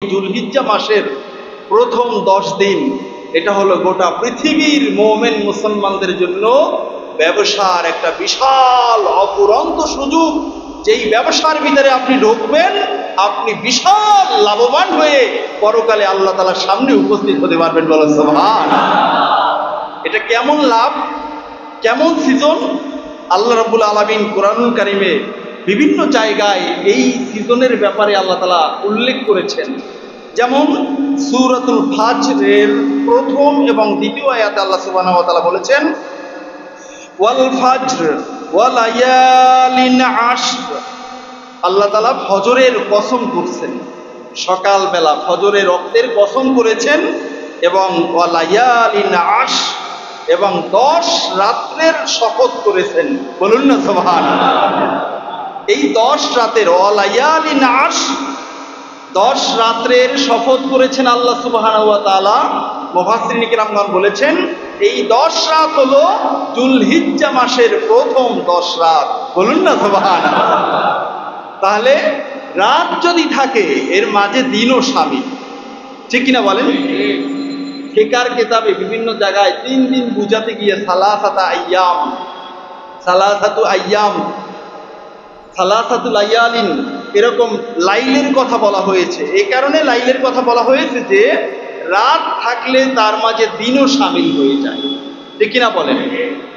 যুলহিজ্জা মাসের প্রথম 10 দিন এটা হলো গোটা পৃথিবীর মুমিন মুসলমানদের জন্য ব্যবসার একটা বিশাল অফুরন্ত সুযোগ। যেই ব্যবসার ভিতরে আপনি ঢুকবেন, আপনি বিশাল লাভবান হয়ে পরকালে আল্লাহ তাআলার সামনে উপস্থিত হতে পারবেন। বলেন সুবহানাল্লাহ। এটা কেমন লাভ, কেমন সিজন! আল্লাহ রাব্বুল আলামিন কোরআনুল কারীমে বিভিন্ন জায়গায় এই সিজনের ব্যাপারে আল্লাহ তাআলা উল্লেখ করেছেন। যেমন সূরাতুল ফাজরের প্রথম এবং দ্বিতীয় আয়াতে আল্লাহ সুবহানাহু ওয়া তাআলা বলেছেন, ওয়াল ফাজর ওয়া লায়ালিন আশর। আল্লাহ তাআলা ফজরের কসম করছেন, সকালবেলা ফজরের রক্তের কসম করেছেন, এবং ওয়া লায়ালিন আশর, এবং 10 রাত্রের শপথ করেছেন। বলুন না সুবহানাল্লাহ। এই 10 রাতের ওয়া লায়ালিন আশর, 10 রাত্রের শপথ করেছেন আল্লাহ সুবহানাহু ওয়া তাআলা। মুফাসসিরিন কিরামগণ বলেছেন এই 10 রাত হলো যুলহিজ্জা মাসের প্রথম 10 রাত। বলুন না সুবহানাল্লাহ। তাহলে রাত যদি থাকে এর মাঝে দিনও শামিল, ঠিক কিনা বলেন? ফিকার কিতাবে বিভিন্ন জায়গায় 3 দিন বুঝাতে গিয়ে সালাসাতু আইয়াম, সালাসাতু লায়ালিন এরকম লাইলের কথা বলা হয়েছে। এই কারণে লাইলের কথা বলা হয়েছে যে রাত থাকলে তার মাঝে দিনও শামিল হয়ে যায়, ঠিক কিনা বলেন?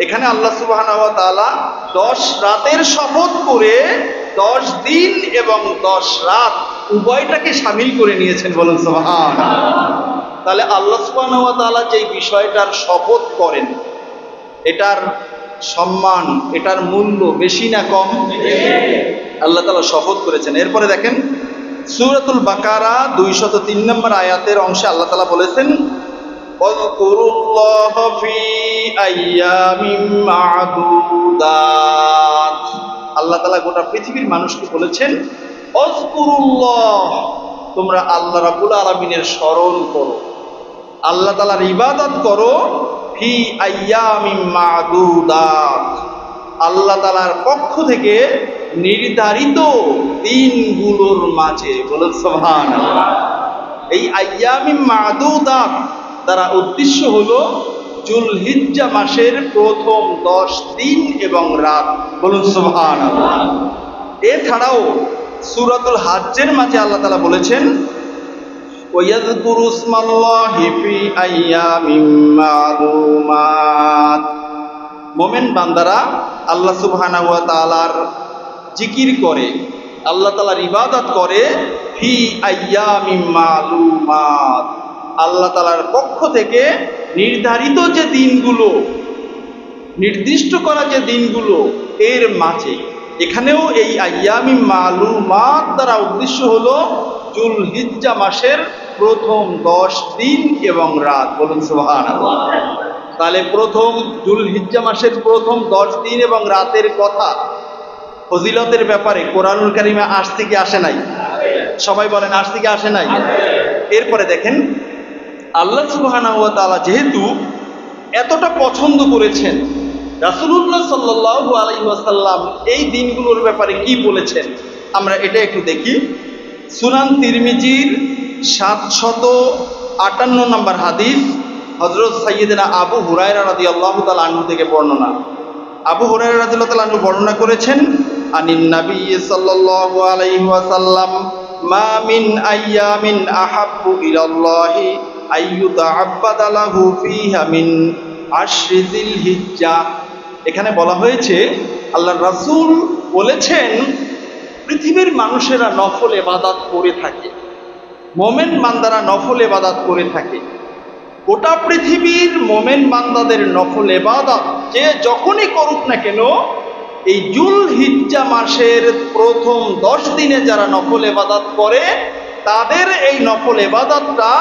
এখানে আল্লাহ সুবহানাহু ওয়া তাআলা 10 রাতের শপথ করে 10 দিন এবং 10 রাত উভয়টাকে শামিল করে নিয়েছেন। বলুন সুবহানাল্লাহ। তাহলে আল্লাহ সুবহানাহু ওয়া তাআলা যেই বিষয়টার শপথ করেন, এটার সম্মান, এটার মূল্য বেশি না কম? আল্লাহ তাআলা শপথ করেছেন। এরপরে দেখেন সূরাতুল বাকারা 203 নম্বর আয়াতের অংশে আল্লাহ তাআলা বলেছেন, ওয়াযকুরুল্লাহ ফি আইয়ামিম মা'দুদাত। আল্লাহ তাআলা গোটা পৃথিবীর মানুষকে বলেছেন, ওয়াযকুরুল্লাহ, তোমরা আল্লাহ রাব্বুল আলামিনের স্মরণ করো, আল্লাহ তাআলার ইবাদত করো, ফি আইয়ামিম মা'দুদাত, আল্লাহ তাআলার পক্ষ থেকে নির্ধারিত দিনগুলোর মাঝে। বলুন সুবহানাল্লাহ। এই আইয়ামিম মা'দুদাত দ্বারা উদ্দেশ্য হলো যুলহিজ্জা মাসের প্রথম 10 দিন এবং রাত। বলুন সুবহানাল্লাহ। এছাড়াও সূরাতুল হজ্জের মাঝে আল্লাহ তাআলা বলেছেন, ওয়াযকুরু ইসমাল্লাহি ফি আইয়ামিম মা'লুমাত। মুমিন বান্দারা আল্লাহ সুবহানাহু ওয়া তাআলার জিকির করে, আল্লাহ তাআলার ইবাদত করে, ফি আইয়ামিম মা'লুমাত, আল্লাহ তাআলার পক্ষ থেকে নির্ধারিত যে দিনগুলো, নির্দিষ্ট করা যে দিনগুলো এর মাঝে। এখানেও এই আইয়ামিম মা'লুমাত দ্বারা উদ্দেশ্য হলো যুলহিজ্জা মাসের প্রথম 10 দিন এবং রাত। বলুন সুবহানাল্লাহ। তাহলে প্রথম যুলহিজ্জা মাসের প্রথম 10 দিন এবং রাতের কথা, ফজিলতের ব্যাপারে কোরআনুল কারীমে আসছে কি আসে নাই? সবাই বলেন আসছে কি আসে নাই? এরপরে দেখেন আল্লাহ সুবহানাহু ওয়া তাআলা যেহেতু এতটা পছন্দ করেছেন, রাসূলুল্লাহ সাল্লাল্লাহু আলাইহি ওয়াসাল্লাম এই দিনগুলোর ব্যাপারে কি বলেছেন আমরা এটা একটু দেখি। সুনান তিরমিজির 758 নম্বর হাদিস, হযরত সাইয়্যিদনা আবু হুরায়রা রাদিয়াল্লাহু তাআলা আনহু থেকে বর্ণনা। আবু হুরায়রা রাদিয়াল্লাহু তাআলা আনহু বর্ণনা করেছেন, আনিন নবী সাল্লাল্লাহু আলাইহি ওয়াসাল্লাম, মা মিন আইয়ামিন আহাব্বু ইলাল্লাহি আইয়ুতাআব্বাদা লাহু ফীহা মিন আশরি যিলহিজ্জা। এখানে বলা হয়েছে আল্লাহর রাসূল বলেছেন পৃথিবীর মানুষেরা নফল ইবাদত করে থাকে, মুমিন বান্দারা নফল ইবাদত করে থাকে। গোটা পৃথিবীর মুমিন বান্দাদের নফল ইবাদত যে যখনই করুক না কেন, এই যুলহিজ্জা মাসের প্রথম 10 দিনে যারা নফল ইবাদত করে তাদের এই নফল ইবাদতটা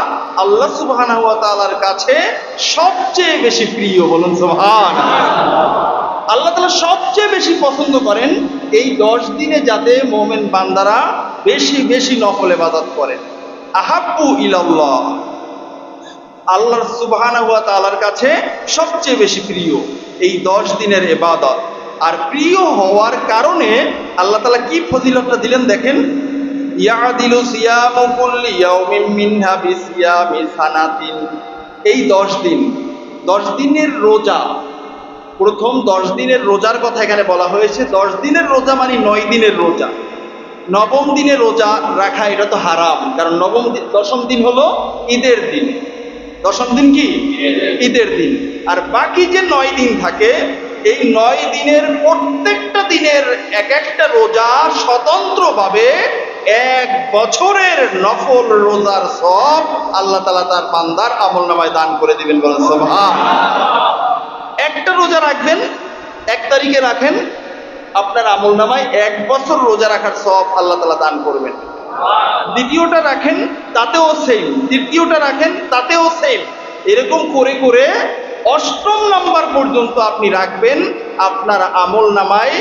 আল্লাহ সুবহানাহু ওয়া তাআলার কাছে সবচেয়ে বেশি প্রিয়। বলুন সুবহানাল্লাহ। আল্লাহ তাআলা সবচেয়ে বেশি পছন্দ করেন এই 10 দিনে যাতে মুমিন বান্দারা বেশি বেশি নফল ইবাদত করে। আহাব্বু ইলাল্লাহ, আল্লাহ সুবহানাহু ওয়া তাআলার কাছে সবচেয়ে বেশি প্রিয় এই 10 দিনের ইবাদত। আর প্রিয় হওয়ার কারণে আল্লাহ তাআলা কি ফজিলতটা দিলেন দেখেন, ইয়াদিলু সিয়ামু কুল্লি ইয়াউমিন মিনহা বিসিয়ামি সানাতিন। এই 10 দিন, 10 দিনের রোজা, প্রথম 10 দিনের রোজার কথা এখানে বলা হয়েছে। 10 দিনের রোজা মানে 9 দিনের রোজা। নবম দিনে রোজা রাখা এটা তো হারাম, কারণ দশম দিন হলো ঈদের দিন। দশম দিন কি? ঈদের দিন। আর বাকি যে 9 দিন থাকে, এই 9 দিনের প্রত্যেকটা দিনের এক একটা রোজা স্বতন্ত্রভাবে 1 বছরের নফল রোজার সওয়াব আল্লাহ তাআলা তার বান্দার আমলনামায় দান করে দিবেন। বলেন সুবহানাল্লাহ। একটা রোজা রাখবেন, 1 তারিখে রাখেন, আপনার আমলনামায় 1 বছর রোজা রাখার সওয়াব আল্লাহ তাআলা দান করবেন। দ্বিতীয়টা রাখেন, তাতেও সেম। তৃতীয়টা রাখেন, তাতেও সেম। এরকম করে করে 8ম নাম্বার পর্যন্ত আপনি রাখবেন, আপনার আমলনামায়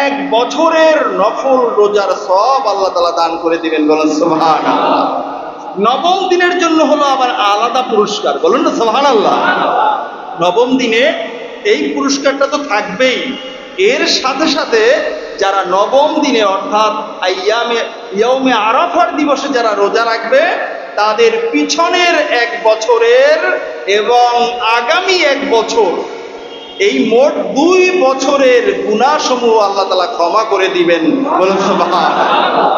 1 বছরের নফল রোজার সওয়াব আল্লাহ তাআলা দান করে দিবেন। বলেন সুবহানাল্লাহ। নবম দিনের জন্য হলো আবার আলাদা পুরস্কার। বলুন না সুবহানাল্লাহ। নবম দিনে এই পুরস্কারটা তো থাকবেই, এর সাথে সাথে যারা নবম দিনে অর্থাৎ ইয়াউমে আরাফার দিবসে যারা রোজা রাখবে, তাদের পিছনের 1 বছরের এবং আগামী 1 বছর, এই মোট 2 বছরের গুনাহসমূহ আল্লাহ তাআলা ক্ষমা করে দিবেন। বলুন সুবহানাল্লাহ।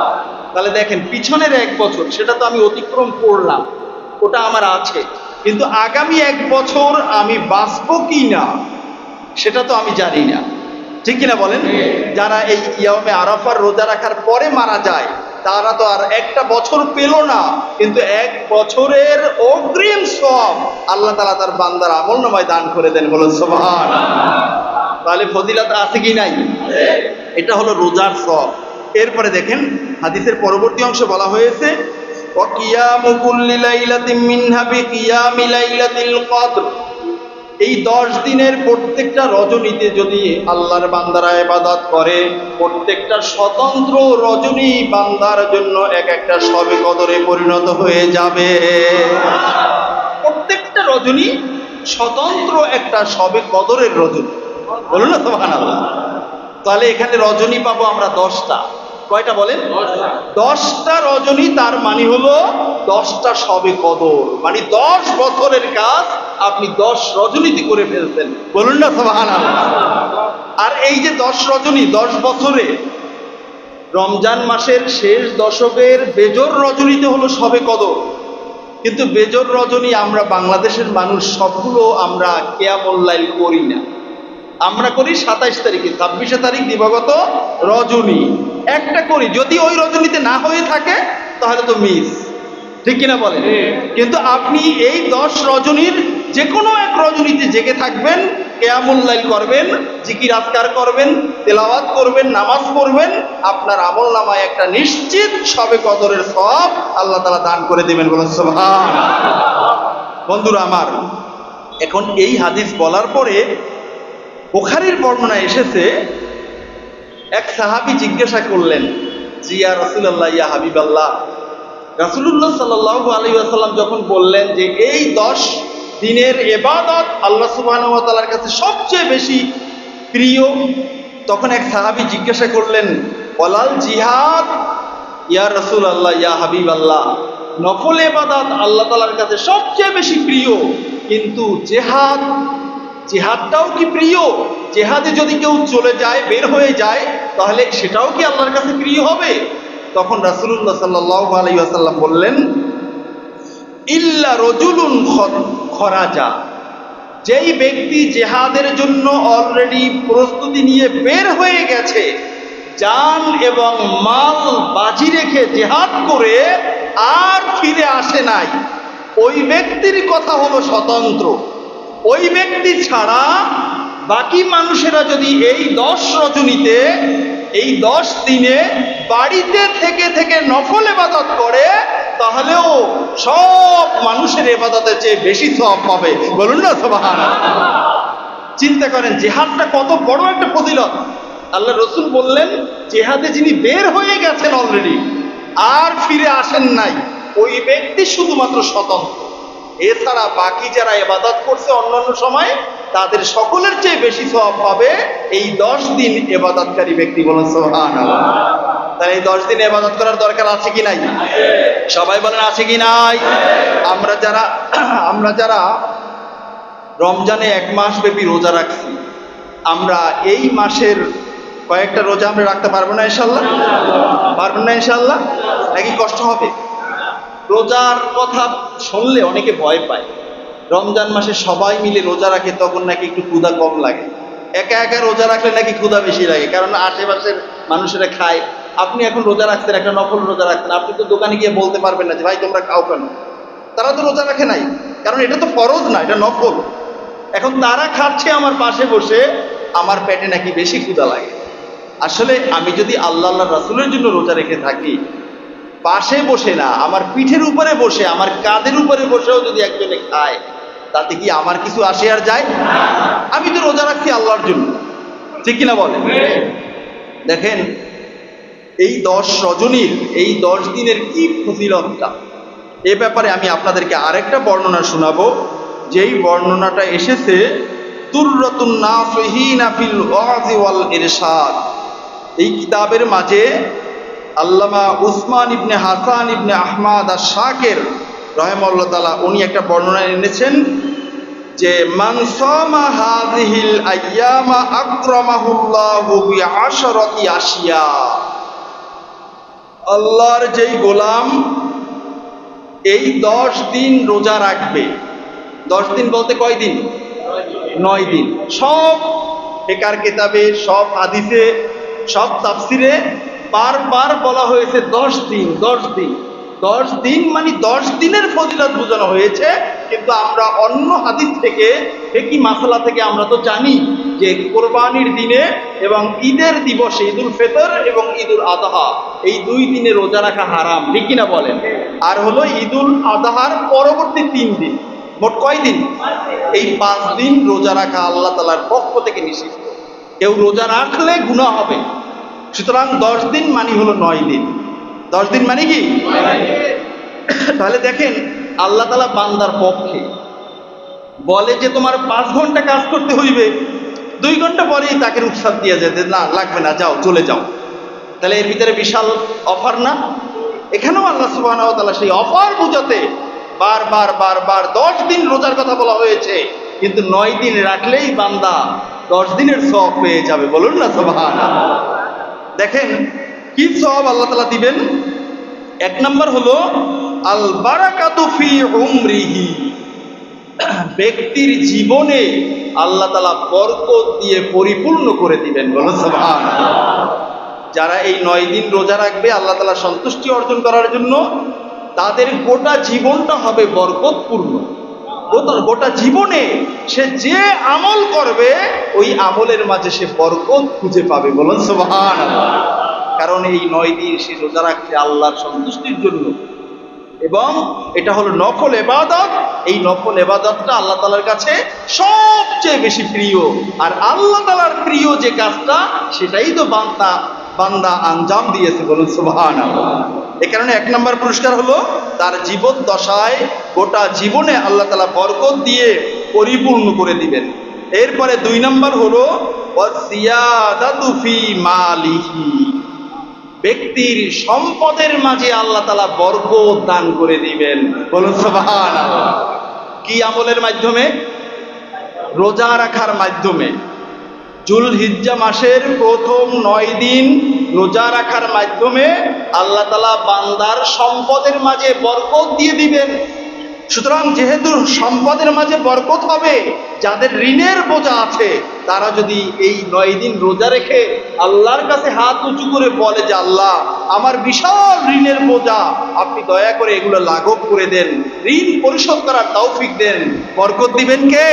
তাহলে দেখেন, পিছনের 1 বছর সেটা তো আমি অতিক্রম করলাম, ওটা আমার আছে, কিন্তু আগামী 1 বছর আমি বাঁচবো কি না সেটা তো আমি জানি না, ঠিক কিনা বলেন? যারা এই ইয়াউমে আরাফার রোজা রাখার পরে মারা যায়, তারা তো আর 1টা বছর পেল না, কিন্তু 1 বছরের অগ্রিম সওয়াব আল্লাহ তাআলা তার বান্দার আমলনামায় দান করে দেন। বলেন সুবহানাল্লাহ। তাহলে ফজিলত আছে কি নাই? এটা হলো রোজার সওয়াব। এরপরে দেখেন, হাদিসের পরবর্তী অংশে বলা হয়েছে, ওয়া কিয়ামু কুল্লি লাইলাতিন মিনহা বিকিয়ামি লাইলাতিল কদর। এই 10 দিনের প্রত্যেকটা রজনীতে যদি আল্লাহর বান্দারা ইবাদত করে, প্রত্যেকটা স্বতন্ত্র রজনী বান্দার জন্য এক একটা শবে কদরে পরিণত হয়ে যাবে। প্রত্যেকটা রজনী স্বতন্ত্র একটা শবে কদরের রজনী। বলুন না সুবহানাল্লাহ। তাহলে এখানে রজনী পাবো আমরা 10টা। কয়টা বলেন? 10টা রজনী, তার মানে হলো 10টা শবে কদর, মানে 10 বছরের কাজ আপনি 10 রজনীতে করে ফেলছেন। বলুন না সুবহানাল্লাহ। আর এই যে 10 রজনী 10 বছরে, রমজান মাসের শেষ দশকের বেজর রজনীতে হলো শবে কদর, কিন্তু বেজর রজনী আমরা বাংলাদেশের মানুষ সবগুলো আমরা কিয়ামুল লাইল করি না। আমরা করি 27 তারিখে, 26 তারিখ দিবাগত রজনী একটা করি, যদি ওই রজনীতে না হয়ে থাকে তাহলে তো মিস, ঠিক কিনা বলেন? কিন্তু আপনি এই 10 রজনীর যে কোনো এক রজনীতে জেগে থাকবেন, কিয়ামুল লাইল করবেন, জিকির আজকার করবেন, তেলাওয়াত করবেন, নামাজ পড়বেন, আপনার আমলনামায় একটা নিশ্চিত শবে কদরের সওয়াব আল্লাহ তাআলা দান করে দিবেন। বলেন সুবহানাল্লাহ। বন্ধুরা আমার, এখন এই হাদিস বলার পরে বুখারীর বর্ণনা এসেছে, এক সাহাবী জিজ্ঞাসা করলেন, জি ইয়া রাসূলুল্লাহ, ইয়া হাবিবাল্লাহ। রাসূলুল্লাহ সাল্লাল্লাহু আলাইহি ওয়াসাল্লাম যখন বললেন যে এই 10 দিনের ইবাদত আল্লাহ সুবহানাহু ওয়া তাআলার কাছে সবচেয়ে বেশি প্রিয়, তখন এক সাহাবী জিজ্ঞাসা করলেন, ওয়ালাল জিহাদ ইয়া রাসূলুল্লাহ, ইয়া হাবিবাল্লাহ। নফল ইবাদত আল্লাহ তাআলার কাছে সবচেয়ে বেশি প্রিয়, কিন্তু জিহাদটাও কি প্রিয়? জিহাদে যদি কেউ চলে যায়, বের হয়ে যায়, তাহলে সেটাও কি আল্লাহর কাছে প্রিয় হবে? তখন রাসূলুল্লাহ সাল্লাল্লাহু আলাইহি ওয়াসাল্লাম বললেন, ইল্লা রাজুলুন খরাজা। যেই ব্যক্তি জিহাদের জন্য অলরেডি প্রস্তুতি নিয়ে বের হয়ে গেছে, জান এবং মাল বাজি রেখে জিহাদ করে আর ফিরে আসে নাই, ওই ব্যক্তির কথা হলো স্বতন্ত্র। ওই ব্যক্তি ছাড়া বাকি মানুষেরা যদি এই 10 রজনীতে, এই 10 দিনে বাড়িতে থেকে থেকে নফল ইবাদত করে, তাহলেও সব মানুষের ইবাদতের চেয়ে বেশি সওয়াব পাবে। বলুন না সুবহানাল্লাহ। চিন্তা করেন জিহাদটা কত বড় একটা ফজিলত। আল্লাহ রাসূল বললেন, জিহাদে যিনি বের হয়ে গেছেন অলরেডি আর ফিরে আসেন নাই, ওই ব্যক্তি শুধুমাত্র স্বতন্ত্র। এছাড়া বাকি যারা ইবাদত করছে অন্যান্য সময়, তাদের সকলের চেয়ে বেশি সওয়াব পাবে এই 10 দিন ইবাদতকারী ব্যক্তি। বলেন সুবহানাল্লাহ। তাহলে এই 10 দিন ইবাদত করার দরকার আছে কি নাই? সবাই বলেন আছে কি নাই? আমরা যারা রমজানে 1 মাস ব্যাপী রোজা রাখছি, আমরা এই মাসের কয়েকটা রোজা আমরা রাখতে পারবো না ইনশাল্লাহ? পারবেন না ইনশাল্লাহ? নাকি কষ্ট হবে? রোজার কথা শুনলে অনেকে ভয় পায়। রমজান মাসে সবাই মিলে রোজা রাখে, তখন নাকি একটু ক্ষুধা কম লাগে। একা একা রোজা রাখলে নাকি ক্ষুধা বেশি লাগে, কারণ আশেপাশের মানুষেরা খায়। আপনি এখন রোজা রাখছেন, একটা নফল রোজা রাখছেন, আপনি তো দোকানে গিয়ে বলতে পারবেন না যে ভাই তোমরা খাও কেন। তারা তো রোজা রাখে নাই, কারণ এটা তো ফরজ না, এটা নফল। এখন তারা খাচ্ছে আমার পাশে বসে, আমার পেটে নাকি বেশি ক্ষুধা লাগে। আসলে আমি যদি আল্লাহ রাসূলের জন্য রোজা রেখে থাকি, পাশে বসে না, আমার পিঠের উপরে বসে, আমার কাঁধের উপরে বসেও যদি একজনে খায়, তাতে কি আমার কিছু আসে আর যায়? আমি তো রোজা রাখছি আল্লাহর জন্য, ঠিক কিনা বলেন? দেখেন এই 10 রজনীর, এই 10 দিনের কি ফজিলতটা, এ ব্যাপারে আমি আপনাদেরকে আরেকটা বর্ণনা শোনাবো। যেই বর্ণনাটা এসেছে তুররাতুন নাসিহিনা ফিল ওয়াজ ওয়াল ইরশাদ, এই কিতাবের মাঝে আল্লামা উসমান ইবনে হাসান ইবনে আহমদ আশ-শাকির রাহিমাহুল্লাহ তাআলা উনি একটা বর্ণনা এনেছেন যে মান সামা হাযিহিল আইয়ামা আকরামাহুল্লাহু বিআশরাতি আশিয়া, আল্লাহর যেই গোলাম এই 10 দিন রোজা রাখবে, 10 দিন বলতে কয় দিন? 9 দিন। সব ফিকার কিতাবে, সব হাদিসে, সব তাফসিরে বারবার বলা হয়েছে 10 দিন 10 দিন 10 দিন, মানে 10 দিনের ফজিলত বোঝানো হয়েছে। কিন্তু আমরা অন্য হাদিস থেকে, ফিকহি মাসালা থেকে আমরা তো জানি যে কোরবানির দিনে এবং ঈদের দিবসে, ঈদুল ফিতর এবং ঈদুল আযহা, এই 2 দিনে রোজা রাখা হারাম, ঠিক কিনা বলেন? আর হলো ঈদুল আযহার পরবর্তী 3 দিন, মোট কয় দিন? এই 5 দিন রোজা রাখা আল্লাহ তাআলার পক্ষ থেকে নিষিদ্ধ। কেউ রোজা রাখলে গুনাহ হবে। সুতরাং 10 দিন মানে হলো 9 দিন। 10 দিন মানে কি? তাহলে দেখেন আল্লাহ তাআলা বান্দার পক্ষে বলে যে তোমার 5 ঘন্টা কাজ করতে হইবে, 2 ঘন্টা পরেই তাকে রুখসাত দিয়ে যায়, না লাগবে না, যাও চলে যাও। তাহলে এর ভিতরে বিশাল অফার না? এখানেও আল্লাহ সুবহানাহু ওয়া তাআলা সেই অফার বুঝাতে বারবার 10 দিন রোজার কথা বলা হয়েছে, কিন্তু 9 দিন রাখলেই বান্দা 10 দিনের সওয়াব পেয়ে যাবে। বলুন না সুবহানাল্লাহ। দেখেন কি সওয়াব আল্লাহ তাআলা দিবেন। 1 নাম্বার হলো আল বারাকাতু ফি উমরিহি, ব্যক্তির জীবনে আল্লাহ তাআলা বরকত দিয়ে পরিপূর্ণ করে দিবেন। বলুন সুবহানাল্লাহ। যারা এই 9 দিন রোজা রাখবে আল্লাহ তাআলা সন্তুষ্টি অর্জন করার জন্য, তাদের গোটা জীবনটা হবে বরকতপূর্ণ। গোটা জীবনে সে যে আমল করবে ওই আমলের মাঝে সে বরকত খুঁজে পাবে। বলুন সুবহানাল্লাহ। কারণ এই 9 দিন সে রোজা রাখছে আল্লাহর সন্তুষ্টির জন্য, এবং এটা হলো নফল ইবাদত। এই নফল ইবাদতটা আল্লাহ তাআলার কাছে সবচেয়ে বেশি প্রিয়, আর আল্লাহ তাআলার প্রিয় যে কাজটা সেটাই তো বান্দা আঞ্জাম দিয়েছে। বলুন সুবহানাল্লাহ। এই কারণে 1 নম্বর পুরস্কার হলো তার জীবন দশায়, গোটা জীবনে আল্লাহ তাআলা বরকত দিয়ে পরিপূর্ণ করে দিবেন। এরপরে 2 নম্বর হলো ওয়াসিয়াদাতু ফি মালিহি, ব্যক্তির সম্পদের মাঝে আল্লাহ তাআলা বরকত দান করে দিবেন। বলুন সুবহানাল্লাহ। কি আমলের মাধ্যমে? রোজা রাখার মাধ্যমে। যুলহিজ্জা মাসের প্রথম 9 দিন রোজা রাখার মাধ্যমে আল্লাহ তাআলা বান্দার সম্পদের মাঝে বরকত দিয়ে দিবেন। সুতরাং যেহেতু সম্পদের মাঝে বরকত হবে, যাদের ঋণের বোঝা আছে তারা যদি এই 9 দিন রোজা রেখে আল্লাহর কাছে হাত উঁচু করে বলে যে আল্লাহ আমার বিশাল ঋণের বোঝা, আপনি দয়া করে এগুলো লাঘব করে দেন, ঋণ পরিশোধ করার তৌফিক দেন, বরকত দিবেন কে?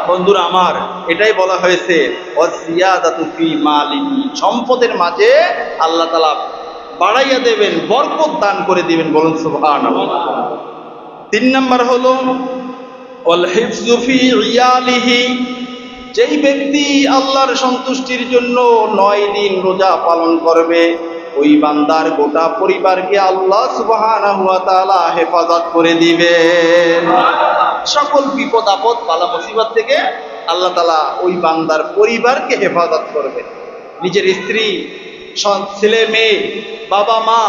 বন্ধুরা আমার, এটাই বলা হয়েছে ওয়াসিয়াদাতু ফি মালিহি, সম্পদের মাঝে আল্লাহ তাআলা বাড়াইয়া দেবেন, বরকত দান করে দিবেন। বলুন সুবহানাল্লাহ। 3 নম্বর হলো ওয়াল হিফযু ফি ইয়ালিহি, যেই ব্যক্তি আল্লাহর সন্তুষ্টির জন্য 9 দিন রোজা পালন করবে, ওই বান্দার গোটা পরিবারকে আল্লাহ সুবহানাহু ওয়া তাআলা হেফাজত করে দিবেন। সকল বিপদ আপদ বালা মুসিবত থেকে আল্লাহ তাআলা ওই বান্দার পরিবারকে হেফাজত করবেন। নিজের স্ত্রী ছেলে মেয়ে, বাবা মা,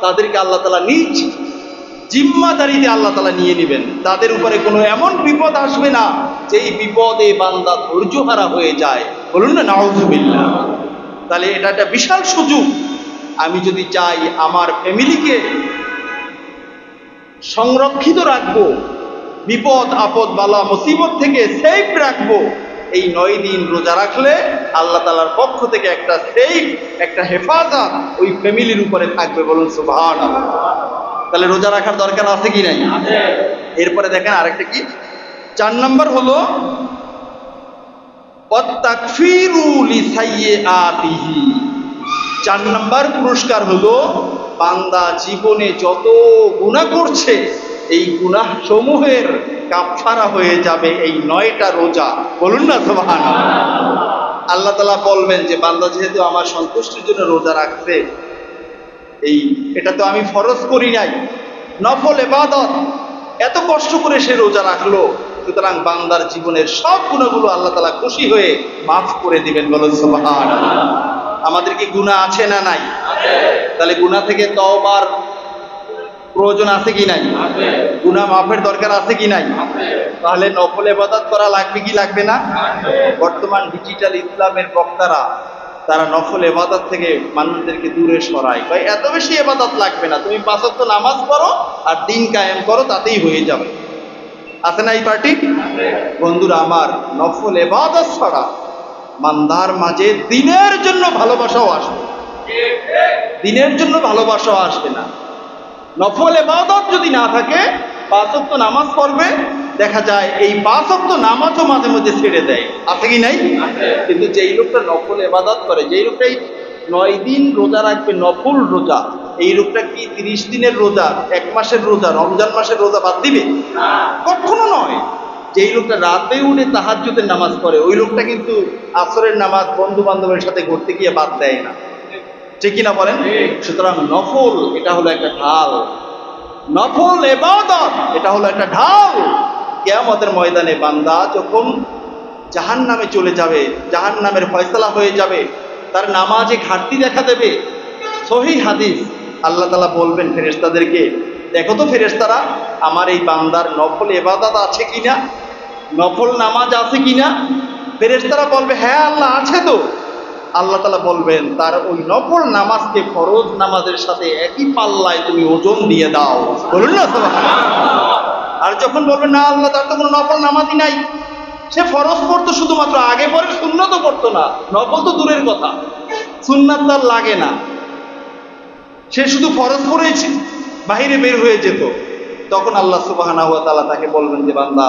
তাদেরকে আল্লাহ তাআলা নিজ জিম্মাদারিতে আল্লাহ তাআলা নিয়ে নেবেন। তাদের উপরে কোনো এমন বিপদ আসবে না যেই বিপদে বান্দা ধৈর্যহারা হয়ে যায়। বলুন না নাউযুবিল্লাহ। তাহলে এটা একটা বিশাল সুযোগ। আমি যদি চাই আমার ফ্যামিলিকে সংরক্ষিত রাখবো, বিপদ আপদ বালা মুসিবত থেকে সেফ রাখবো, এই 9 দিন রোজা রাখলে আল্লাহ তাআলার পক্ষ থেকে একটা সেফ, একটা হেফাজত ওই ফ্যামিলির উপরে থাকবে। বলুন সুবহানাল্লাহ। তাহলে রোজা রাখার দরকার আছে কি নাই? এরপরে দেখেন আরেকটা কি, 4 নম্বর হলো ওয়াতাকফিরু লিসাইয়্যাতিহি। 4 নম্বর পুরস্কার হলো বান্দা জীবনে যত গুনাহ করছে এই গুনাহ সমূহের কাফারা হয়ে যাবে এই 9টা রোজা। বলুন না সুবহানাল্লাহ। আল্লাহ তাআলা বলবেন যে বান্দা যেহেতু আমার সন্তুষ্টির জন্য রোজা রাখছে, এটা তো আমি ফরজ করি নাই, নফল ইবাদত, এত কষ্ট করে সে রোজা রাখলো, সুতরাং বান্দার জীবনের সব গুনাহগুলো আল্লাহ তাআলা খুশি হয়ে মাফ করে দিবেন। বলুন সুবহানাল্লাহ। আমাদের কি গুনাহ আছে না নাই? তাহলে গুনাহ থেকে তওবার প্রয়োজন আছে কি নাই? গুনাহ মাফের দরকার আছে কি নাই? তাহলে নফল ইবাদত করা লাগবে কি লাগবে না? বর্তমান ডিজিটাল ইসলামের বক্তারা তারা নফল ইবাদত থেকে মানুষদেরকে দূরে সরায়, ভাই এত বেশি ইবাদত লাগবে না, তুমি 5 ওয়াক্ত নামাজ পড়ো আর দিন কায়েম করো, তাতেই হয়ে যাবে। আছে না এই পার্টি? বন্ধুরা আমার, নফল ইবাদত ছাড়া বান্দার মাঝে দিনের জন্য ভালোবাসাও আসবে, দিনের জন্য ভালোবাসাও আসবে না। নফল ইবাদত যদি না থাকে, 5 ওয়াক্ত নামাজ পড়বে, দেখা যায় এই 5 ওয়াক্ত নামাজও মাঝে মধ্যে ছেড়ে দেয়। আছে কি নাই? কিন্তু যেই লোকটা নফল ইবাদত করে, যেই লোকটাই 9 দিন রোজা রাখবে নফল রোজা, এই লোকটা কি 30 দিনের রোজা, 1 মাসের রোজা, রমজান মাসের রোজা বাদ দিবে? কখনো নয়। যেই লোকটা রাতে উঠে তাহাজ্জুদের নামাজ পড়ে, ওই লোকটা কিন্তু আসরের নামাজ বন্ধু বান্ধবের সাথে ঘুরতে গিয়ে বাদ দেয় না। ঠিক কিনা বলেন? সুতরাং নফল এটা হলো একটা ঢাল, নফল ইবাদত এটা হলো একটা ঢাল। কিয়ামতের ময়দানে বান্দা যখন জাহান্নামে চলে যাবে, জাহান্নামের ফয়সালা হয়ে যাবে, তার নামাজে ঘাটতি দেখা দেবে। সহিহ হাদিস, আল্লাহ তাআলা বলবেন ফেরেশতাদেরকে, দেখো তো ফেরেশতারা আমার এই বান্দার নফল ইবাদত আছে কিনা, নফল নামাজ আছে কিনা। ফেরেশতারা বলবে হ্যাঁ আল্লাহ আছে তো। আল্লাহ তাআলা বলবেন তার ওই নফল নামাজকে ফরজ নামাজের সাথে একই পাল্লায় তুমি ওজন দিয়ে দাও। বলুন না সুবহানাল্লাহ। আর যখন বলবেন না আল্লাহ তার তো কোনো নফল নামাজই নাই, সে ফরজ পড়তো শুধুমাত্র, আগে পরে সুন্নতও পড়তো না, নফল তো দূরের কথা, সুন্নাত তার লাগে না, সে শুধু ফরজ পড়েছে, বাহিরে বের হয়ে যেত, তখন আল্লাহ সুবহানাহু ওয়া তাআলা তাকে বলবেন যে বান্দা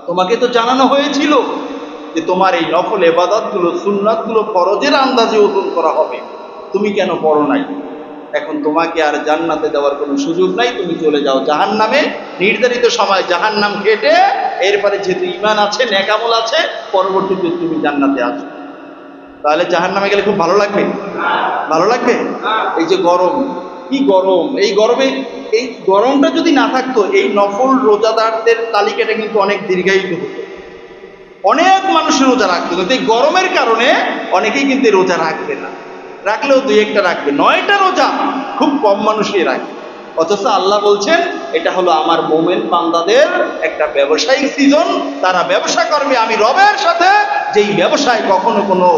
তোমাকে তো জানানো হয়েছিল যে তোমার এই নফল ইবাদতগুলো, সুন্নাতগুলো ফরজের আন্দাজে ওজন করা হবে, তুমি কেন পড়ো নাই? এখন তোমাকে আর জান্নাতে দেওয়ার কোনো সুযোগ নাই, তুমি চলে যাও জাহান্নামে। নির্ধারিত সময় জাহান্নাম কেটে এরপরে যেহেতু ঈমান আছে, নেক আমল আছে, পরবর্তীতে তুমি জান্নাতে আসো। তাহলে জাহান্নামে গেলে খুব ভালো লাগবে? ভালো লাগবে? এই যে গরম, কি গরম, এই গরমে, এই গরমটা যদি না থাকতো, এই নফল রোজাদারদের তালিকাটা কিন্তু অনেক দীর্ঘায়িত হতো, অনেক মানুষের রোজা রাখতো, কিন্তু এই গরমের কারণে অনেকেই কিন্তু রোজা রাখবে না, রাখলেও 2-1টা রাখবে। 9টা রোজা খুব কম মানুষই রাখবে। অথচ আল্লাহ বলছেন এটা হলো আমার মুমিন বান্দাদের একটা ব্যবসায়িক সিজন, তারা ব্যবসা করবে আমি রবের সাথে, যেই ব্যবসায় কখনো কোনো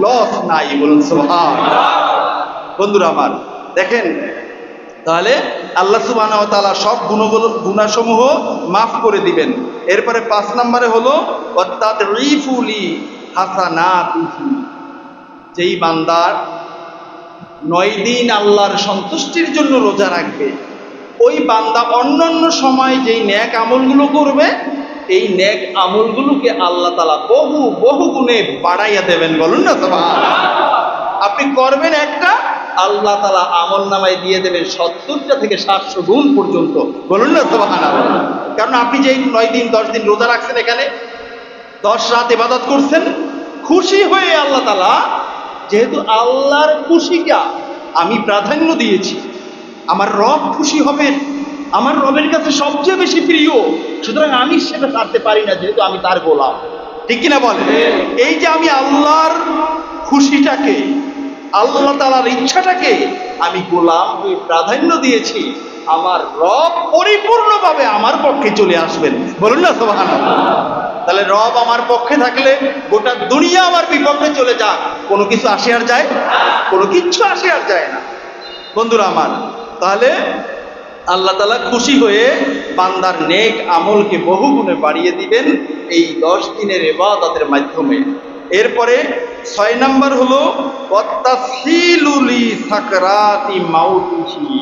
লস নাই। বলুন সুবহানাল্লাহ। বন্ধুরা আমার দেখেন, তাহলে আল্লাহ সুবহানাহু ওয়া তাআলা সব গুনাহসমূহ মাফ করে দিবেন। এরপরে 5 নম্বরে হলো ওয়াতাদঈফু লি হাসানাতিহি। যেই বান্দার 9 দিন আল্লাহর সন্তুষ্টির জন্য রোজা রাখবে, ওই বান্দা অন্যান্য সময় যেই নেক আমলগুলো করবে, এই নেক আমলগুলোকে আল্লাহ তাআলা বহু বহু গুণে বাড়াইয়া দেবেন। বলুন না সুবহানাল্লাহ। আপনি করবেন একটা, আল্লাহ তাআলা আমল নামায় দিয়ে দেবেন 70টা থেকে 700 গুণ পর্যন্ত। বলুন না সুবহানাল্লাহ। কারণ আপনি যেই 9 দিন 10 দিন রোজা রাখছেন, এখানে 10 রাত ইবাদত করছেন, খুশি হয়ে আল্লাহ তাআলা, যেহেতু আল্লাহর খুশিটা আমি প্রাধান্য দিয়েছি, আমার রব খুশি হবেন, আমার রবের কাছে সবচেয়ে বেশি প্রিয়, সুতরাং আমি সেটা ছাড়তে পারি না, যেহেতু আমি তার গোলাম। ঠিক কিনা বলেন? এই যে আমি আল্লাহর খুশিটাকে আল্লাহ তাআলার ইচ্ছাটাকে আমি গোলাম হয়ে প্রাধান্য দিয়েছি, আমার রব পরিপূর্ণভাবে আমার পক্ষে চলে আসবেন। বলুন না সুবহানাল্লাহ। তাহলে রব আমার পক্ষে থাকলে গোটা দুনিয়া আমার বিপক্ষে চলে যাক, কোনো কিছু আসে আর যায়? কোনো কিচ্ছু আসে আর যায় না বন্ধুরা আমার। তাহলে আল্লাহ তাআলা খুশি হয়ে বান্দার নেক আমলকে বহুগুণে বাড়িয়ে দিবেন এই 10 দিনের ইবাদতের মাধ্যমে। এরপরে 6 নাম্বার হলো ওয়াতাসহিলুলি সাকরাতি মাউতিহি।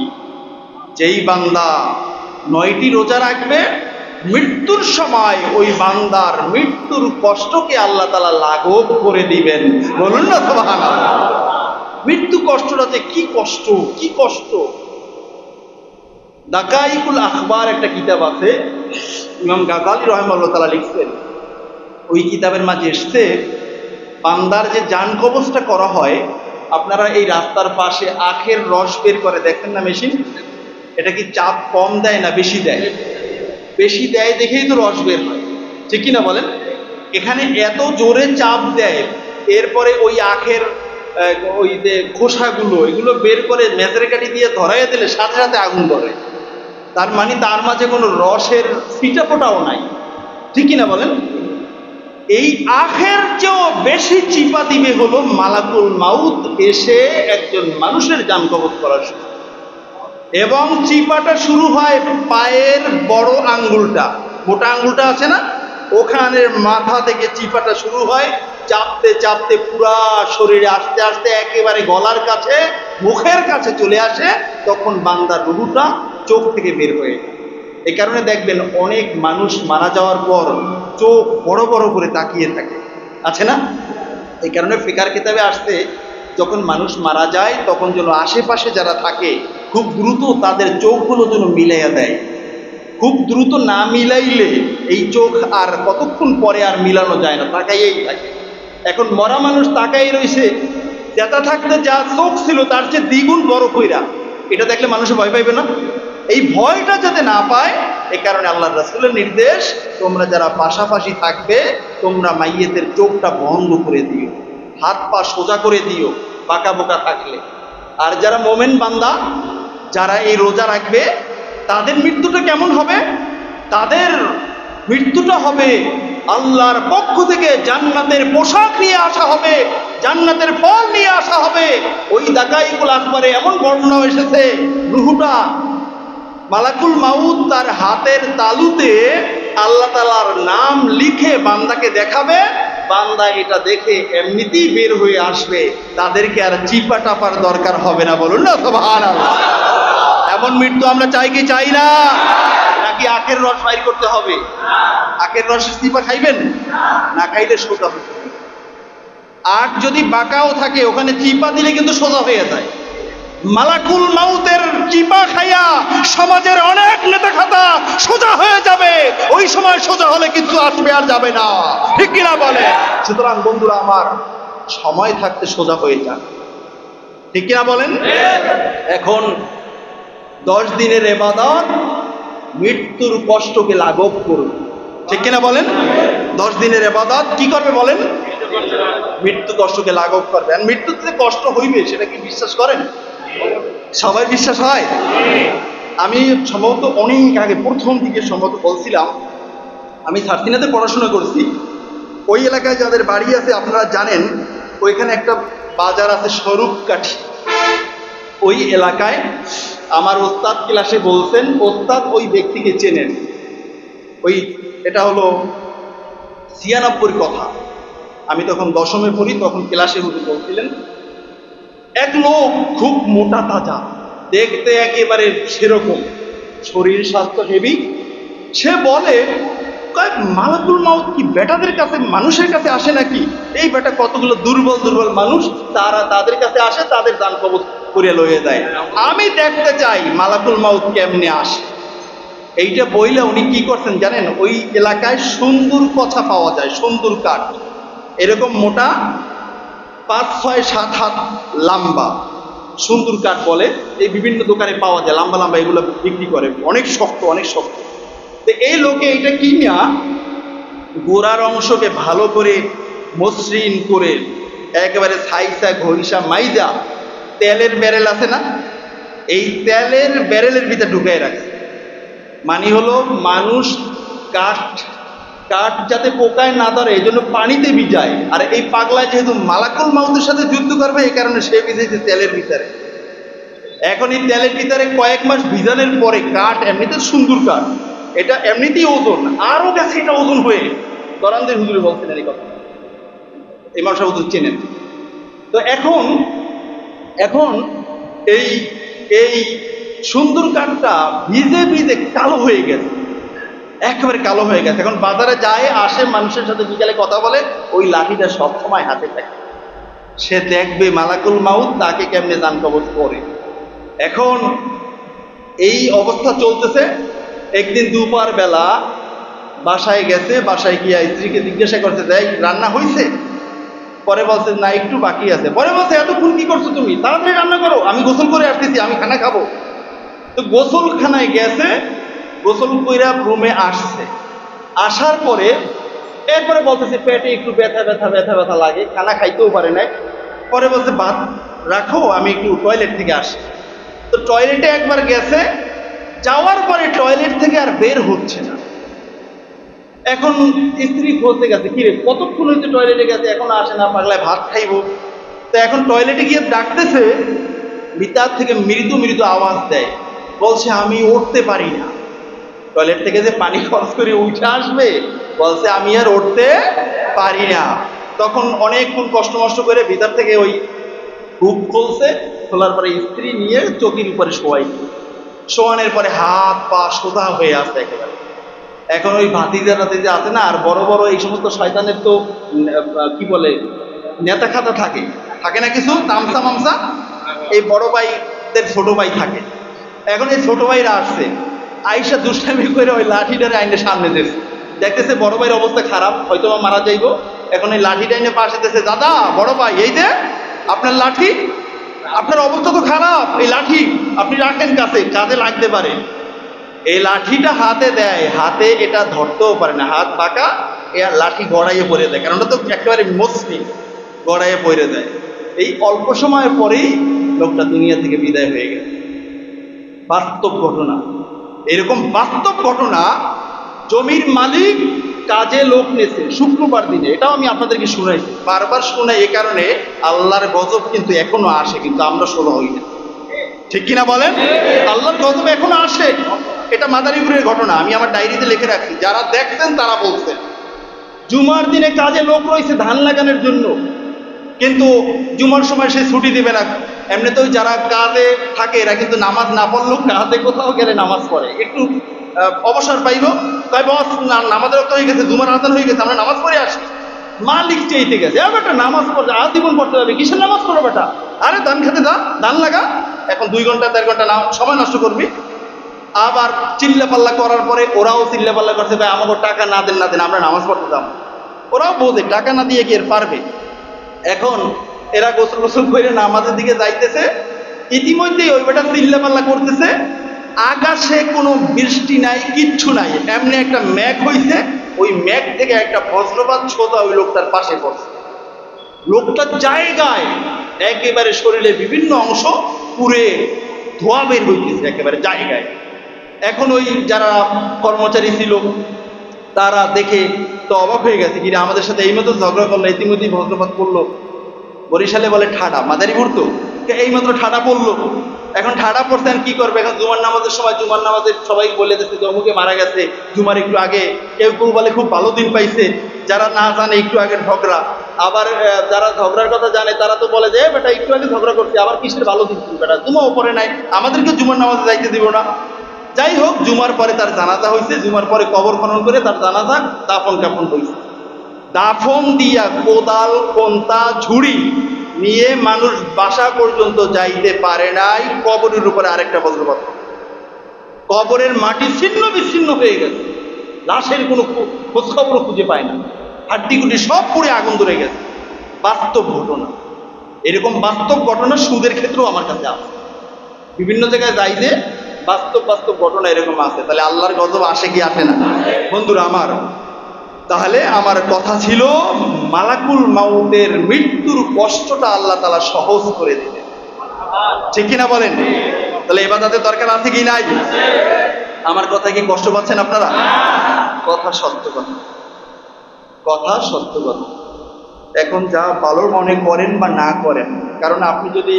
যেই বান্দা 9টি রোজা রাখবে, মৃত্যুর সময় ওই বান্দার মৃত্যুর কষ্টকে আল্লাহ তাআলা লাঘব করে দিবেন। বলুন না সুবহানাল্লাহ। মৃত্যু কষ্টটা যে কি কষ্ট, কি কষ্ট! দাকাইকুল আখবার একটা কিতাব আছে, ইমাম গাজালি রাহিমাহুল্লাহ তাআলা লিখছেন। ওই কিতাবের মাঝে এসছে বান্দার যে জান কবজটা করা হয়, আপনারা এই রাস্তার পাশে আখের রস বের করে দেখেন না মেশিন, এটা কি চাপ কম দেয় না বেশি দেয়? বেশি দেয় দেখেই তো রস বের হয়, ঠিক কিনা বলেন? এখানে এত জোরে চাপ দেয়, এরপরে ওই আখের ওই যে খোসাগুলো এগুলো বের করে মেজের কাঠি দিয়ে ধরাইয়া দিলে সাথে সাথে আগুন ধরে। তার মানে তার মাঝে কোনো রসের ছিটা ফোটাও নাই, ঠিক কিনা বলেন? এই আখের চেয়েও বেশি চিপা দিবে হলো মালাকুল মাউত এসে একজন মানুষের জান কবজ করার সময়। এবং চিপাটা শুরু হয় পায়ের বড় আঙ্গুলটা, মোটা আঙ্গুলটা আছে না, ওখানের মাথা থেকে চিপাটা শুরু হয়, চাপতে চাপতে পুরা শরীরে আস্তে আস্তে একেবারে গলার কাছে, মুখের কাছে চলে আসে। তখন বান্দার রুহটা চোখ থেকে বের হয়ে যায়। এই কারণে দেখবেন অনেক মানুষ মারা যাওয়ার পর চোখ বড় বড় করে তাকিয়ে থাকে, আছে না? এই কারণে ফিকার কিতাবে আসছে যখন মানুষ মারা যায় তখন যেন আশেপাশে যারা থাকে খুব দ্রুত তাদের চোখগুলো যেন মিলাইয়া দেয়। খুব দ্রুত না মিলাইলে এই চোখ আর কতক্ষণ পরে আর মিলানো যায় না, তাকাইয়েই থাকে। এখন মরা মানুষ তাকাই রয়েছে, যেটা থাকতে যা চোখ ছিল তার চেয়ে দ্বিগুণ বড় কইরা, এটা দেখলে মানুষ ভয় পাইবে না? এই ভয়টা যাতে না পায়, এই কারণে আল্লাহর রাসূলের নির্দেশ, তোমরা যারা পাশাপাশি থাকবে তোমরা মাইয়েতের চোখটা বন্ধ করে দিও, হাত পা সোজা করে দিও বাঁকা বোকা থাকলে। আর যারা মোমেন বান্দা যারা এই রোজা রাখবে তাদের মৃত্যুটা কেমন হবে? তাদের মৃত্যুটা হবে আল্লাহর পক্ষ থেকে জান্নাতের পোশাক নিয়ে আসা হবে, জান্নাতের ফল নিয়ে আসা হবে। ওই দাকাইকুল আকবারে এমন বর্ণনা এসেছে, রুহুটা মালাকুল মাউত তার হাতের তালুতে আল্লাহ তাআলার নাম লিখে বান্দাকে দেখাবে, বান্দা এটা দেখে এমনিতেই বের হয়ে আসবে, তাদেরকে আর চিপা টাপার দরকার হবে না। বলুন না সুবহানাল্লাহ। এমন মৃত্যু আমরা চাই কি চাই না? নাকি আখের রস বাইর করতে হবে? আখের রস চিপা খাইবেন না? খাইলে সোজা হবে। আখ যদি বাঁকাও থাকে ওখানে চিপা দিলে কিন্তু সোজা হয়ে যায়। মালাকুল মাউতের চিপা খাইয়া সমাজের অনেক নেতা খাতা সোজা হয়ে যাবে, ওই সময় সোজা হলে কিছু আসবে আর যাবে না, ঠিক কিনা বলে? সুতরাং বন্ধুরা আমার, সময় থাকতে সোজা হয়ে যান, ঠিক কিনা বলেন? এখন 10 দিনের ইবাদত মৃত্যুর কষ্টকে লাঘব করবে, ঠিক কিনা বলেন? 10 দিনের ইবাদত কি করবে বলেন? মৃত্যু কষ্টকে লাঘব করবে। আর মৃত্যুতে কষ্ট হইবে সেটা কি বিশ্বাস করেন? সবাই বিশ্বাস হয়? আমি সম্ভবত অনেক আগে প্রথম দিকে সম্ভবত বলছিলাম, আমি সার্সিনাতে পড়াশোনা করছি। ওই এলাকায় যাদের বাড়ি আছে আপনারা জানেন, ওইখানে একটা বাজার আছে স্বরূপকাঠি। ওই এলাকায় আমার ওস্তাদ ক্লাসে বলছেন, ওস্তাদ ওই ব্যক্তিকে চেনেন। ওই এটা হলো 96 কথা। আমি তখন 10মে পড়ি, তখন ক্লাসে হুজুর বলছিলেন, এক লোক খুব মোটা তাজা, দেখতে একেবারে সেরকম, শরীর স্বাস্থ্য হেভি। সে বলে, মালাকুল মাউত কি বেটাদের কাছে, মানুষের কাছে আসে নাকি? এই বেটা কতগুলো দুর্বল দুর্বল মানুষ, তারা তাদের কাছে আসে, তাদের দান কবজ করে লয়ে যায়। আমি দেখতে চাই মালাকুল মাউত কেমনে আসে। এইটা বইলে উনি কি করছেন জানেন? ওই এলাকায় সুন্দর কথা পাওয়া যায়, সুন্দর কাঠ, এরকম মোটা 5, 6, 7 হাত লম্বা সুন্দর কাঠ বলে, এই বিভিন্ন দোকানে পাওয়া যায়, লম্বা লম্বা, এগুলো বিক্রি করে, অনেক শক্ত অনেক শক্ত। তো এই লোকে এটা কিনা গোড়ার অংশকে ভালো করে মসৃণ করে একেবারে ছাইসা ঘইসা মাইজা তেলের ব্যারেল আছে না, এই তেলের ব্যারেলের ভিতরে ঢুকাই রাখছে। মানে হলো মানুষ কাঠ কাঠ যাতে পোকায় না ধরে এই জন্য পানিতে ভিজায়, আর এই পাগলা যেহেতু মালাকুল মাউতের সাথে যুদ্ধ করবে এই কারণে সে ভিজেছে তেলের ভিতরে। এখন এই তেলের ভিতরে কয়েক মাস ভিজানোর পরে কাঠ এমনিতে সুন্দর কাঠ, এটা এমনিতেই ওজন, আরো গেছে এটা ওজন হয়ে। দরানদের হুজুরে বলছিলেন এই কথা, ইমাম সাহেব হুজুর চেনেন। তো এখন এখন এই এই সুন্দর কাঠটা ভিজে ভিজে কালো হয়ে গেছে, একেবারে কালো হয়ে গেছে। এখন বাজারে যায় আসে মানুষের সাথে বিকালে কথা বলে, ওই লাঠিটা সবসময় হাতে থাকে। সে দেখবে মালাকুল মাউত তাকে কেমনে জান কবজ করে। এখন এই অবস্থা চলতেছে। একদিন দুপুর বেলা বাসায় গেছে, বাসায় গিয়ে স্ত্রীকে জিজ্ঞাসা করতে দেয় রান্না হয়েছে? পরে বলছে না একটু বাকি আছে। পরে বলছে এতক্ষণ কি করছো তুমি, তাড়াতাড়ি রান্না করো, আমি গোসল করে আসতেছি, আমি খানা খাবো। তো গোসলখানায় গেছে, গোসল কইরা রুমে আসছে। আসার পরে এরপরে বলতেছে পেটে একটু ব্যথা ব্যথা ব্যথা ব্যথা লাগে, খানা খাইতেও পারে নাই। পরে বলছে ভাত রাখো, আমি একটু টয়লেট থেকে আসি। তো টয়লেটে একবার গেছে, যাওয়ার পরে টয়লেট থেকে আর বের হচ্ছে না। এখন স্ত্রী খোঁজতে গেছে, কিরে কতক্ষণ হয়েছে টয়লেটে গেছে এখন আসে না, পাগলায় ভাত খাইবো। তো এখন টয়লেটে গিয়ে ডাকতেছে, ভিতর থেকে মৃদু মৃদু আওয়াজ দেয়, বলছে আমি উঠতে পারি না। টয়লেট থেকে যে পানি খরচ করে উঠে আসবে, বলছে আমি আর উঠতে পারি না। তখন অনেকক্ষণ কষ্ট মষ্ট করে ভিতর থেকে ওই হুক খুলছে, খোলার পরে স্ত্রী নিয়ে চকির উপরে শোয়াই, শোয়ানোর পরে হাত পা সোজা হয়ে আসছে একেবারে। এখন ওই ভাতিজা টাতিজা আছে না, আর বড় বড় এই সমস্ত শয়তানের তো কি বলে নেতা খাতা থাকে থাকে না কিছু তামসা মামসা, এই বড় ভাইদের ছোট ভাই থাকে। এখন এই ছোট ভাইরা আসছে, আইসা দুষ্টামি করে ওই লাঠিটারে আইনের সামনে দিয়েছে, দেখতেছে বড় ভাইয়ের অবস্থা খারাপ, হয়তো মারা যাইব। এখন এই লাঠিটা এনে পাশে দিয়েছে, দাদা বড় ভাই এই যে আপনার লাঠি, আপনার অবস্থা তো খারাপ, এই লাঠি আপনি রাখেন কাছে, কাজে লাগতে পারে। এই লাঠিটা হাতে দেয়, হাতে এটা ধরতেও পারে না, হাত বাঁকা, এ লাঠি গড়াইয়ে পড়ে দেয়, কারণ ওটা তো একেবারে মসৃণ, গড়াইয়ে পড়ে দেয়। এই অল্প সময়ের পরেই লোকটা দুনিয়া থেকে বিদায় হয়ে গেল। বাস্তব ঘটনা, এরকম বাস্তব ঘটনা। জমির মালিক কাজে লোক নিয়েছে শুক্রবার দিনে, এটাও আমি আপনাদেরকে শুনাইছি, বারবার শোনাই এ কারণে আল্লাহর গজব কিন্তু এখনো আসে, কিন্তু আমরা শোনা হই না, ঠিক কিনা বলেন? আল্লাহর গজব এখনো আসে। এটা মাদারীপুরের ঘটনা, আমি আমার ডায়েরিতে লিখে রাখছি, যারা দেখছেন তারা বলছেন। জুমার দিনে কাজে লোক রয়েছে ধান লাগানোর জন্য, কিন্তু জুমার সময় সে ছুটি দিবে না। এমনিতেও যারা কাজে থাকে এরা কিন্তু নামাজ না পড়লেও কাজে কোথাও গেলে নামাজ পড়ে, একটু অবসর পাইব, তাই বস নামাজের রক্ত হয়ে গেছে, জুমার আজান হয়ে গেছে, আমরা নামাজ পড়ে আসি। মালিক চাইতে গেছে, বেটা নামাজ পড়তে আজীবন পড়তে হবে, কিসের নামাজ পড়ো বেটা, আরে ধান খেতে যা, ধান লাগা, এখন 2 ঘন্টা 4 ঘন্টা সময় নষ্ট করবি। আবার চিল্লা পাল্লা করার পরে ওরাও চিল্লা পাল্লা করছে, ভাই আমাকে টাকা না দেন না দেন, আমরা নামাজ পড়তে যাব। ওরাও বোঝে টাকা না দিয়ে কি এর পারবে। এখন এরা গোসল গোসল করে নামাজের দিকে যাইতেছে, ইতিমধ্যেই ওই বেটা চিল্লা পাল্লা করতেছে, আকাশে কোনো বৃষ্টি নাই, কিচ্ছু নাই, এমনি একটা মেঘ হইছে, ওই মেঘ থেকে একটা বজ্রপাত সোজা ওই লোকটার পাশে পড়ছে। লোকটার জায়গায় একেবারে শরীরের বিভিন্ন অংশ পুড়ে ধোয়া বের হইতেছে একেবারে জায়গায়। এখন ওই যারা কর্মচারী ছিল তারা দেখে তো অবাক হয়ে গেছে, কিনা আমাদের সাথে এইমাত্র ঝগড়া করলো, ইতিমধ্যেই বজ্রপাত পড়লো। বরিশালে বলে ঠাডা, মাদারীপুর তো এইমাত্র ঠাডা পড়লো। এখন ঠাডা পড়ছেন কি করবে, এখন জুমার নামাজের সময়, জুমার নামাজে সবাই বলে দিচ্ছে যে অমুকে মারা গেছে জুমার একটু আগে, কেউ কেউ বলে খুব ভালো দিন পাইছে, যারা না জানে একটু আগের ঝগড়া। আবার যারা ঝগড়ার কথা জানে তারা তো বলে যে বেটা একটু আগে ঝগড়া করছে, আবার কিসের ভালো দিন, বেটা জুমাও পরে নাই, আমাদেরকে জুমার নামাজে যাইতে দিব না। যাই হোক, জুমার পরে তার জানাজা হয়েছে, জুমার পরে কবর খনন করে তার জানাজা দাফন কাফন হয়েছে। দাফন দিয়া কোদাল কোন্তা ঝুড়ি নিয়ে মানুষ বাসা পর্যন্ত যাইতে পারে নাই, কবরের উপরে আরেকটা বজ্রপাত, কবরের মাটি ছিন্ন বিচ্ছিন্ন হয়ে গেছে, লাশের কোনো খোঁজখবর খুঁজে পায় না, হাড্ডিগুটি সব পুড়ে আগুন ধরে গেছে। বাস্তব ঘটনা, এরকম বাস্তব ঘটনা সুদের ক্ষেত্রেও আমার কাছে আছে, বিভিন্ন জায়গায় যাই যে বাস্তব বাস্তব ঘটনা এরকম আছে। তাহলে আল্লাহর গজব আসে কি আসে না? বন্ধুরা আমার, তাহলে আমার কথা ছিল মালাকুল মাউতের মৃত্যুর কষ্টটা আল্লাহ তাআলা সহজ করে দিলেন। ঠিক কিনা বলেন? তাহলে ইবাদতের দরকার আছে কি নাই? আমার কথা কি কষ্ট পাচ্ছেন আপনারা? কথা সত্য কথা, কথা সত্য কথা। এখন যা ভালো মনে করেন বা না করেন, কারণ আপনি যদি,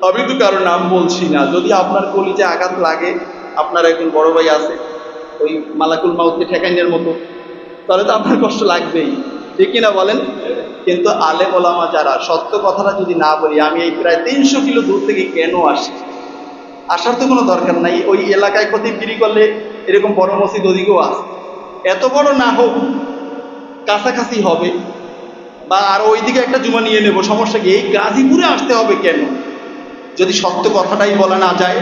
আমি তো কারো নাম বলছি না, যদি আপনার কলিজে আঘাত লাগে, আপনার একজন বড় ভাই আছে ওই মালাকুল মাউতকে ঠেকাইনের মতো, তাহলে তো আপনার কষ্ট লাগবেই। ঠিক কিনা বলেন? কিন্তু আলেম ওলামা যারা, সত্য কথাটা যদি না বলি, আমি এই প্রায় 300 কিলো দূর থেকে কেন আসি? আসার তো কোনো দরকার নাই। ওই এলাকায় খতিবগিরি করলে এরকম বড় মসজিদ ওদিকেও আছে, এত বড় না হোক কাছাকাছি হবে, বা আর ওইদিকে একটা জুমা নিয়ে নেবো, সমস্যা কি? এই গাজীপুরে আসতে হবে কেন যদি সত্য কথাটাই বলা না যায়?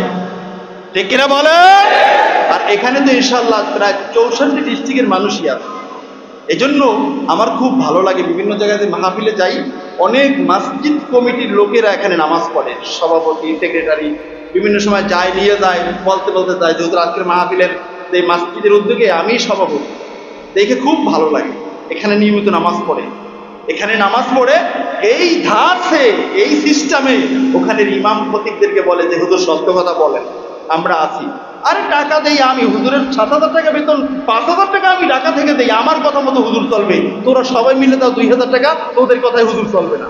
ঠিক কিনা বলে? আর এখানে তো ইনশাআল্লাহ প্রায় 64 ডিস্ট্রিক্টের মানুষই আছে। এই জন্য আমার খুব ভালো লাগে, বিভিন্ন জায়গাতে মাহফিলে যাই, অনেক মসজিদ কমিটির লোকেরা এখানে নামাজ পড়ে, সভাপতি, সেক্রেটারি, বিভিন্ন সময় যায়, নিয়ে যায়, বলতে বলতে যায় যেহেতু আজকের মাহফিলের এই মসজিদের উদ্যোগে আমি সভাপতি, দেখে খুব ভালো লাগে। এখানে নিয়মিত নামাজ পড়ে, এখানে নামাজ পড়ে এই ধাঁচে, এই সিস্টেমে ওখানের ইমাম খতিবদেরকে বলে যে হুজুর সত্য কথা বলেন, আমরা আছি। আরে টাকা দেই আমি, হুজুরের 7,000 টাকা বেতন, 5,000 টাকা আমি ঢাকা থেকে দেই, আমার কথা মতো হুজুর চলবে, তোরা সবাই মিলে দাও 2,000 টাকা, তোদের কথায় হুজুর চলবে না।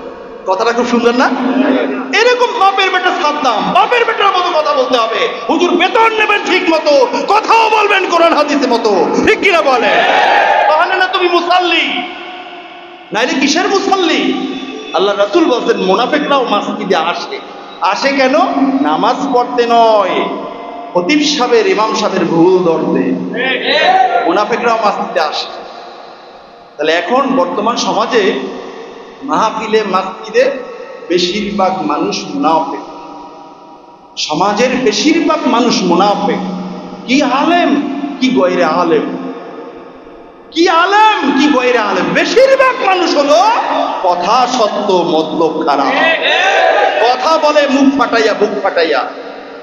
কথাটা খুব সুন্দর না? এরকম বাপের বেটা সাদ্দাম, বাপের বেটার মতো কথা বলতে হবে। হুজুর বেতন নেবেন ঠিক মতো, কথাও বলবেন কোরআন হাদিসের মতো। ঠিক কিনা বলে? তাহলে না তুমি মুসাল্লি, নাইলে কিসের মুসাল্লি? আল্লাহ রাসূল বলছেন মুনাফিকরাও মসজিদে আসে। আসে কেন? নামাজ পড়তে নয়, খতিব সাহেবের, ইমাম সাহেবের ভুল ধরতে। মুনাফিকরাও মসজিদে আসে। তাহলে এখন বর্তমান সমাজে মাহফিলে, মসজিদে বেশিরভাগ মানুষ মুনাফিক। সমাজের বেশিরভাগ মানুষ মুনাফিক। কি আলেম, কি গয়রে আলেম, কি আলেম, কি গয়রে আলেম, বেশিরভাগ মানুষ হলো কথা সত্য, মতলব খারাপ। কথা বলে মুখ ফাটাইয়া, বুক ফাটাইয়া।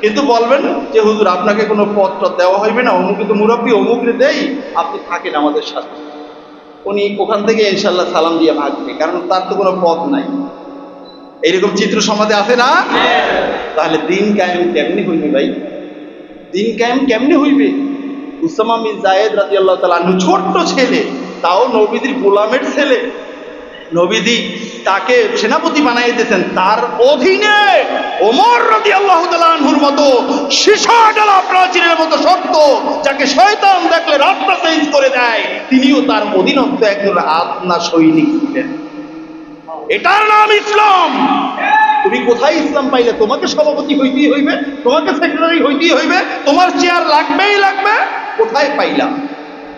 কিন্তু বলবেন যে হুজুর আপনাকে কোনো পত্র দেওয়া হইবে না, অমুকে তো মুরব্বী, অমুকরে দেই, আপনি থাকেন আমাদের সাথে। উনি ওখান থেকে ইনশাল্লাহ সালাম দিয়ে ভাগবে, কারণ তার তো কোনো পদ নাই। এইরকম চিত্র সমাজে আছে না? তাহলে দিন কায়েম কেমনি হইবে ভাই? দিন কায়েম কেমনি হইবে? উসামা বিন যায়েদ রাদিয়াল্লাহু তাআলা আনহু ছোট্ট ছেলে, তাও নবীজির গোলামের ছেলে, নবীজি তাকে সেনাপতি বানাই দিয়েছেন, তার অধীনে ওমর রাদিয়াল্লাহু তাআলা আনহুর মতো সীসাডালা প্রাচীরের মতো শক্ত, যাকে শয়তান দেখলে রাস্তা চেঞ্জ করে দেয়, তিনিও তার অধীনস্থ একজন আদনা সৈনিক ছিলেন। এটার নাম ইসলাম। তুমি কোথায় ইসলাম পাইলে? তোমাকে সভাপতি হইতেই হইবে, তোমাকে সেক্রেটারি হইতেই হইবে, তোমার চেয়ার লাগবেই লাগবে। কোথায় পাইলাম?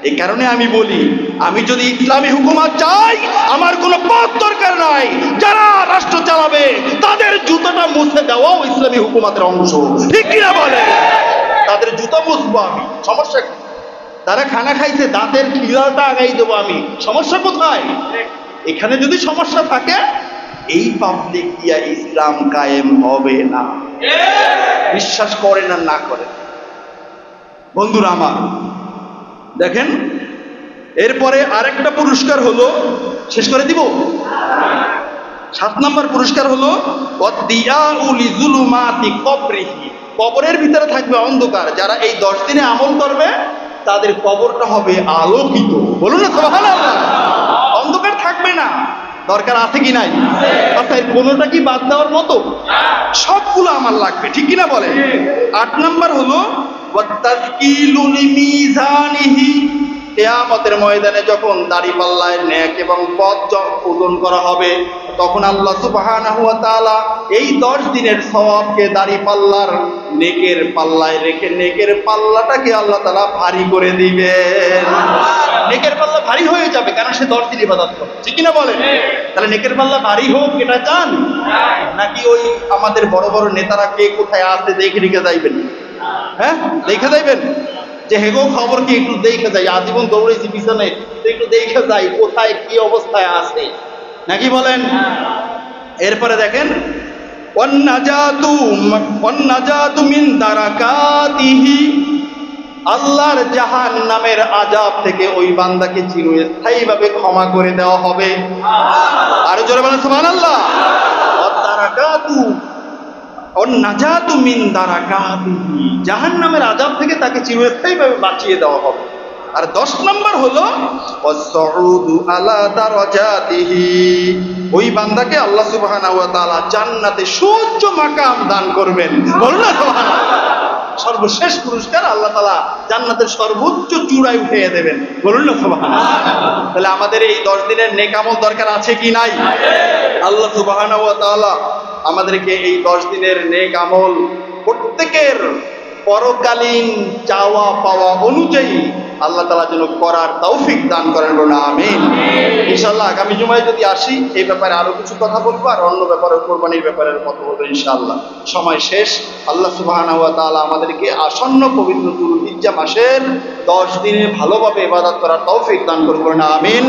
এই কারণে আমি বলি, আমি যদি ইসলামী হুকুমত চাই, আমার কোনো পদ দরকার নাই। যারা রাষ্ট্র চালাবে তাদের জুতাটা মুছে দেওয়াও ইসলামী হুকুমতের অংশ। ঠিক কিনা বলে? তাদের জুতা মুছবো আমি, সমস্যা কি? তারা খানা খাইছে, দাঁতের খিলাটা আগাই দেবো আমি, সমস্যা কোথায়? এখানে যদি সমস্যা থাকে, এই পাবলিক দিয়া ইসলাম কায়েম হবে না। বিশ্বাস করেন আর না করেন। বন্ধুরা আমার, দেখেন এরপরে আরেকটা পুরস্কার হলো, শেষ করে দিব। 7 নম্বর পুরস্কার হলো কবরের ভিতরে থাকবে অন্ধকার। যারা এই 10 দিনে আমল করবে তাদের কবরটা হবে আলোকিত। বলুন না সুবহানাল্লাহ। অন্ধকার থাকবে না। দরকার আছে কি নাই? আচ্ছা, এর কোনোটা কি বাদ দেওয়ার মতো? সবগুলো আমার লাগবে। ঠিক কিনা বলে? 8 নম্বর হলো কিয়ামতের ময়দানে যখন দাড়িপাল্লায় নেক এবং পথ ওজন করা হবে, তখন আল্লাহ সুবহানাহু ওয়া তাআলা এই 10 দিনের সওয়াবকে দাড়িপাল্লার নেকের পাল্লায় রেখে নেকের পাল্লাটাকে আল্লাহ তাআলা ভারী করে দিবেন। নেকের পাল্লা ভারী হয়ে যাবে, কারণ সে 10 দিন ইবাদত করে। ঠিক কিনা বলেন? তাহলে নেকের পাল্লা ভারী হোক, এটা চান নাকি ওই আমাদের বড় বড় নেতারা কে কোথায় আছে দেখে রেখে যাইবেন? হ্যাঁ, দেখে যাইবেন যে হেগো খবর কি একটু দেখে যাই, আজীবন দৌড়েছি পিছনে, একটু দেখে যাই কোথায় কি অবস্থায় আছে, নাকি বলেন? এরপরে দেখেন ওয়ান্নাজাতু মিন দারাকাতিহি, আল্লাহর জাহান্নামের আযাব থেকে ওই বান্দাকে চিরস্থায়ীভাবে ক্ষমা করে দেওয়া হবে। আরো জোরে বলেন সুবহানাল্লাহ। নাজাতু মিন দারাকাতিহি, জাহান্নামের আযাব থেকে তাকে চিরস্থায়ীভাবে বাঁচিয়ে দেওয়া হবে। আর 10 নম্বর হলো ওয়াসউদু আলা দারাজাতিহি, ওই বান্দাকে আল্লাহ সুবহানাহু ওয়া তাআলা জান্নাতে সুউচ্চ মাকাম দান করবেন। বলুন না সুবহানাল্লাহ। সর্বশেষ পুরস্কার আল্লাহ তাআলা জান্নাতের সর্বোচ্চ চূড়ায় উঠিয়ে দেবেন। বলুন না সুবহানাল্লাহ। তাহলে আমাদের এই 10 দিনের নেক আমল দরকার আছে কি নাই? আল্লাহ সুবহানাহু ওয়া তাআলা আমাদেরকে এই 10 দিনের নেক আমল প্রত্যেকের পরকালীন চাওয়া পাওয়া অনুযায়ী আল্লাহ তাআলা যেন করার তৌফিক দান করেন। বলুন আমিন। ইনশাআল্লাহ আগামী জুমায় যদি আসি এই ব্যাপারে আরো কিছু কথা বলবো, আর অন্য ব্যাপারে কোরবানির ব্যাপারে কথা বলবো ইনশাআল্লাহ। সময় শেষ। আল্লাহ সুবহানাহু ওয়া তাআলা আমাদেরকে আসন্ন পবিত্র যুলহিজ্জা মাসের 10 দিনে ভালোভাবে ইবাদত করার তৌফিক দান করুন। বলুন আমিন।